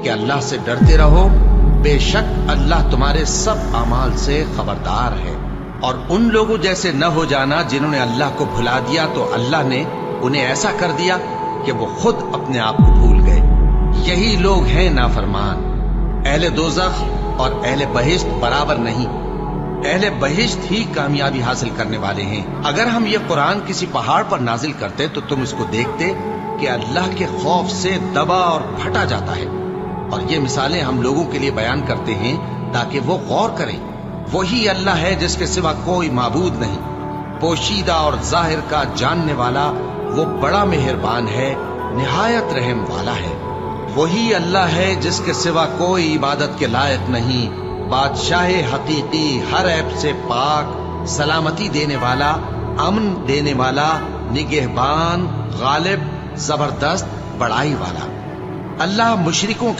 کہ اللہ سے ڈرتے رہو، بے شک اللہ تمہارے سب اعمال سے خبردار ہے۔ اور ان لوگوں جیسے نہ ہو جانا جنہوں نے اللہ کو بھلا دیا تو اللہ نے انہیں ایسا کر دیا کہ وہ خود اپنے آپ کو بھول گئے۔ یہی لوگ ہیں نافرمان۔ اہل دوزخ اور اہل بہشت برابر نہیں، اہل بہشت ہی کامیابی حاصل کرنے والے ہیں۔ اگر ہم یہ قرآن کسی پہاڑ پر نازل کرتے تو تم اس کو دیکھتے کہ اللہ کے خوف سے دبا اور پھٹا جاتا ہے۔ اور یہ مثالیں ہم لوگوں کے لیے بیان کرتے ہیں تاکہ وہ غور کریں۔ وہی اللہ ہے جس کے سوا کوئی معبود نہیں، پوشیدہ اور ظاہر کا جاننے والا، وہ بڑا مہربان ہے، نہایت رحم والا ہے۔ وہی اللہ ہے جس کے سوا کوئی عبادت کے لائق نہیں، بادشاہ حقیقی، ہر عیب سے پاک، سلامتی دینے والا، امن دینے والا، نگہبان، غالب، زبردست، بڑائی والا۔ اللہ مشرکوں کے